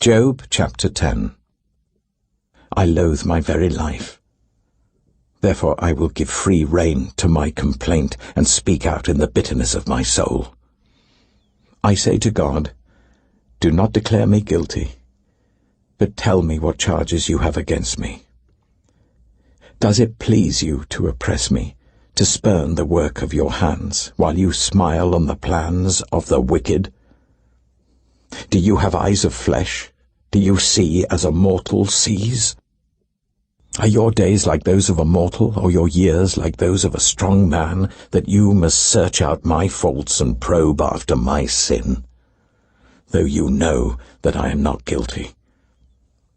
Job chapter 10. I loathe my very life. Therefore I will give free rein to my complaint and speak out in the bitterness of my soul. I say to God, do not declare me guilty, but tell me what charges you have against me. Does it please you to oppress me, to spurn the work of your hands, while you smile on the plans of the wicked? Do you have eyes of flesh? Do you see as a mortal sees? Are your days like those of a mortal, or your years like those of a strong man, that you must search out my faults and probe after my sin? Though you know that I am not guilty,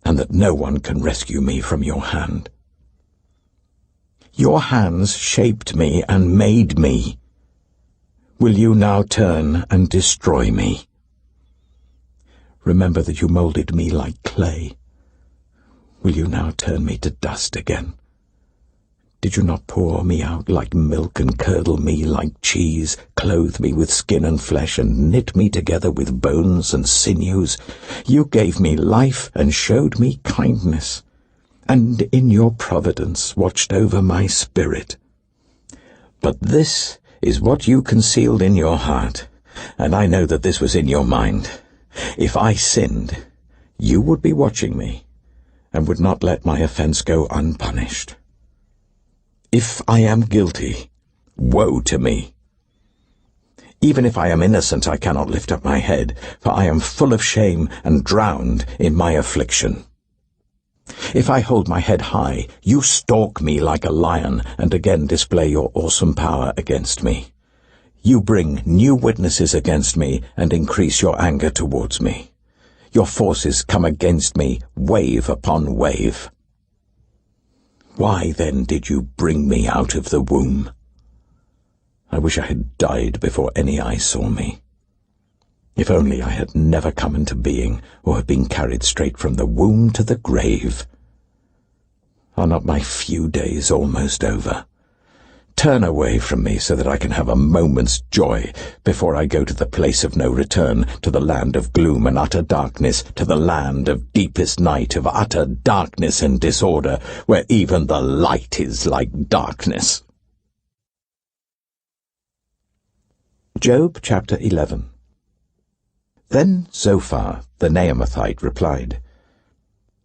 and that no one can rescue me from your hand. Your hands shaped me and made me. Will you now turn and destroy me? Remember that you molded me like clay. Will you now turn me to dust again? Did you not pour me out like milk and curdle me like cheese, clothe me with skin and flesh and knit me together with bones and sinews? You gave me life and showed me kindness, and in your providence watched over my spirit. But this is what you concealed in your heart, and I know that this was in your mind. If I sinned, you would be watching me, and would not let my offense go unpunished. If I am guilty, woe to me. Even if I am innocent, I cannot lift up my head, for I am full of shame and drowned in my affliction. If I hold my head high, you stalk me like a lion, and again display your awesome power against me. You bring new witnesses against me and increase your anger towards me. Your forces come against me, wave upon wave. Why then did you bring me out of the womb? I wish I had died before any eye saw me. If only I had never come into being, or had been carried straight from the womb to the grave. Are not my few days almost over? Turn away from me so that I can have a moment's joy before I go to the place of no return, to the land of gloom and utter darkness, to the land of deepest night, of utter darkness and disorder, where even the light is like darkness. Job chapter 11. Then Zophar the Naamathite replied,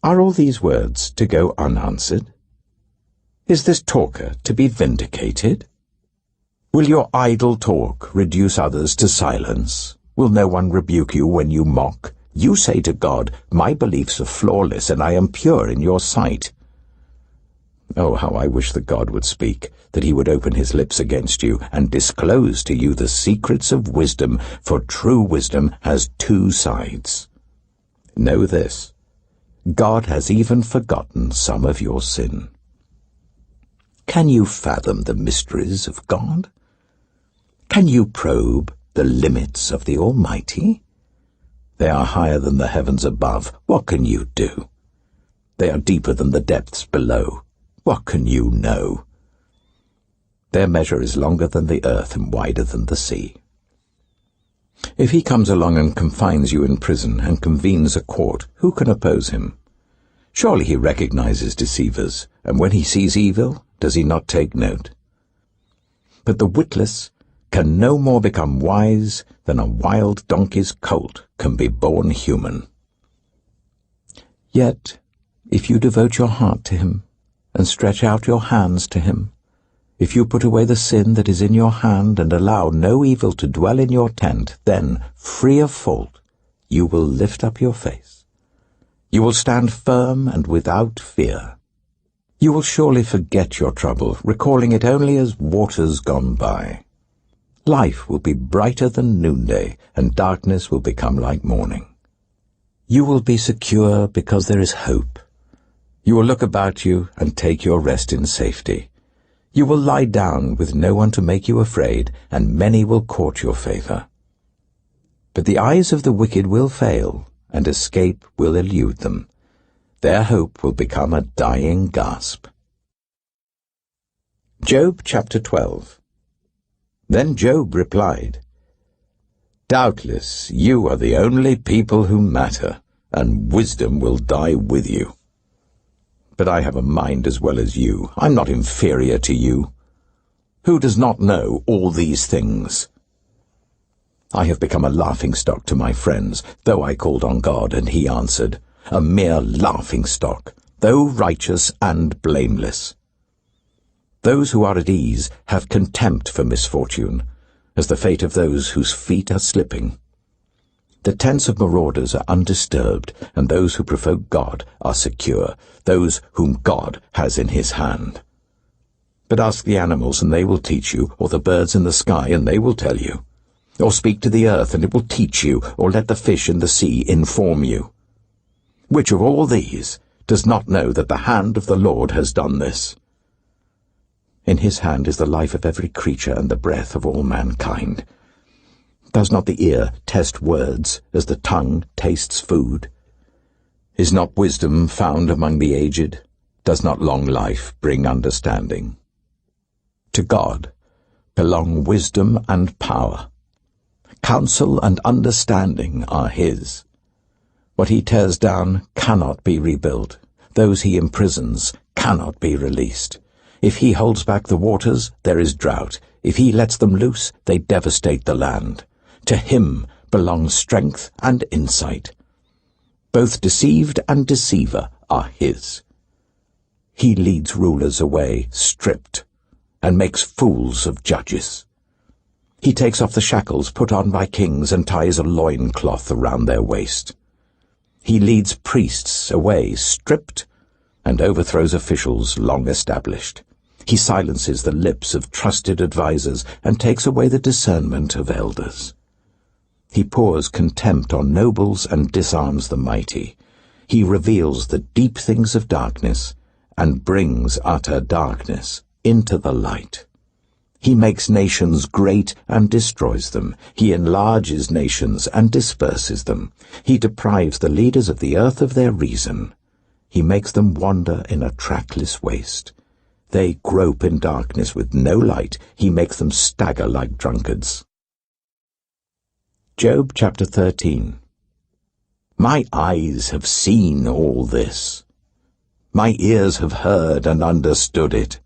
Are all these words to go unanswered? Is this talker to be vindicated? Will your idle talk reduce others to silence? Will no one rebuke you when you mock? You say to God, My beliefs are flawless, and I am pure in your sight. Oh, how I wish that God would speak, that he would open his lips against you, and disclose to you the secrets of wisdom, for true wisdom has two sides. Know this, God has even forgotten some of your sin. Can you fathom the mysteries of God? Can you probe the limits of the Almighty? They are higher than the heavens above. What can you do? They are deeper than the depths below. What can you know? Their measure is longer than the earth and wider than the sea. If he comes along and confines you in prison and convenes a court, who can oppose him? Surely he recognizes deceivers, and when he sees evil, does he not take note? But the witless can no more become wise than a wild donkey's colt can be born human. Yet, if you devote your heart to him, and stretch out your hands to him, if you put away the sin that is in your hand and allow no evil to dwell in your tent, then, free of fault, you will lift up your face. You will stand firm and without fear. You will surely forget your trouble, recalling it only as waters gone by. Life will be brighter than noonday, and darkness will become like morning. You will be secure because there is hope. You will look about you and take your rest in safety. You will lie down with no one to make you afraid, and many will court your favor. But the eyes of the wicked will fail, and escape will elude them. Their hope will become a dying gasp. Job chapter 12. Then Job replied, Doubtless you are the only people who matter, and wisdom will die with you. But I have a mind as well as you. I'm not inferior to you. Who does not know all these things? I have become a laughingstock to my friends, though I called on God, and he answered, a mere laughingstock, though righteous and blameless. Those who are at ease have contempt for misfortune, as the fate of those whose feet are slipping. The tents of marauders are undisturbed, and those who provoke God are secure, those whom God has in his hand. But ask the animals, and they will teach you, or the birds in the sky, and they will tell you. Or speak to the earth, and it will teach you, or let the fish in the sea inform you. Which of all these does not know that the hand of the Lord has done this? In his hand is the life of every creature and the breath of all mankind. Does not the ear test words as the tongue tastes food? Is not wisdom found among the aged? Does not long life bring understanding? To God belong wisdom and power. Counsel and understanding are his. What he tears down cannot be rebuilt. Those he imprisons cannot be released. If he holds back the waters, there is drought. If he lets them loose, they devastate the land. To him belongs strength and insight. Both deceived and deceiver are his. He leads rulers away stripped, and makes fools of judges. He takes off the shackles put on by kings and ties a loincloth around their waist. He leads priests away stripped, and overthrows officials long established. He silences the lips of trusted advisers and takes away the discernment of elders. He pours contempt on nobles and disarms the mighty. He reveals the deep things of darkness and brings utter darkness into the light. He makes nations great and destroys them. He enlarges nations and disperses them. He deprives the leaders of the earth of their reason. He makes them wander in a trackless waste. They grope in darkness with no light. He makes them stagger like drunkards. Job chapter 13. My eyes have seen all this. My ears have heard and understood it.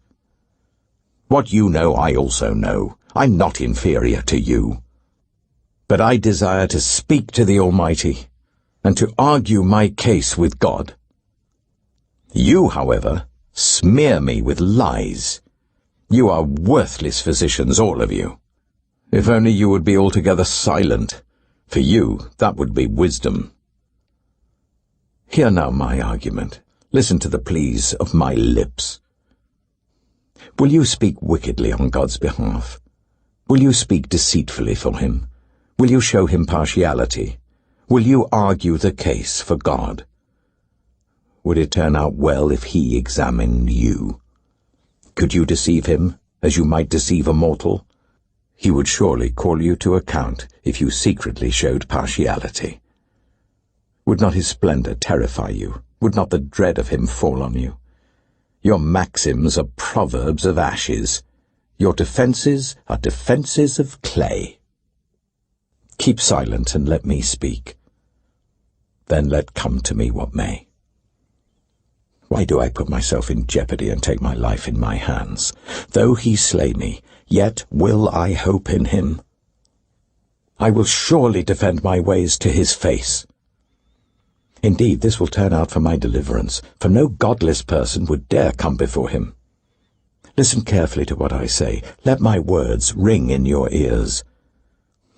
What you know I also know. I'm not inferior to you. But I desire to speak to the Almighty, and to argue my case with God. You, however, smear me with lies. You are worthless physicians, all of you. If only you would be altogether silent. For you, that would be wisdom. Hear now my argument. Listen to the pleas of my lips. Will you speak wickedly on God's behalf? Will you speak deceitfully for him? Will you show him partiality? Will you argue the case for God? Would it turn out well if he examined you? Could you deceive him as you might deceive a mortal? He would surely call you to account if you secretly showed partiality. Would not his splendor terrify you? Would not the dread of him fall on you? Your maxims are proverbs of ashes. Your defenses are defenses of clay. Keep silent and let me speak. Then let come to me what may. Why do I put myself in jeopardy and take my life in my hands? Though he slay me, yet will I hope in him. I will surely defend my ways to his face. Indeed, this will turn out for my deliverance, for no godless person would dare come before him. Listen carefully to what I say. Let my words ring in your ears.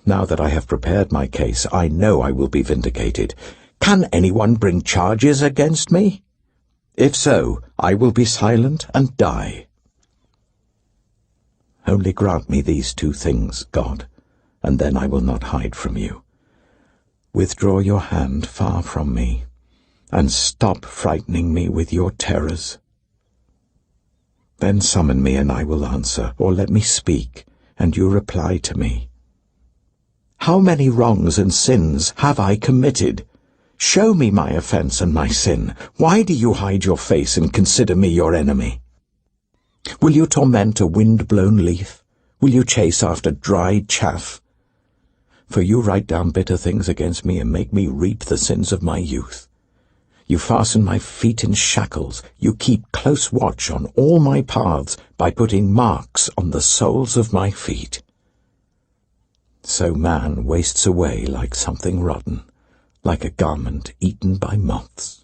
Now that I have prepared my case, I know I will be vindicated. Can anyone bring charges against me? If so, I will be silent and die. Only grant me these two things, God, and then I will not hide from you. Withdraw your hand far from me, and stop frightening me with your terrors. Then summon me, and I will answer, or let me speak, and you reply to me. How many wrongs and sins have I committed? Show me my offense and my sin. Why do you hide your face and consider me your enemy? Will you torment a wind-blown leaf? Will you chase after dry chaff? For you write down bitter things against me and make me reap the sins of my youth. You fasten my feet in shackles. You keep close watch on all my paths by putting marks on the soles of my feet. So man wastes away like something rotten, like a garment eaten by moths.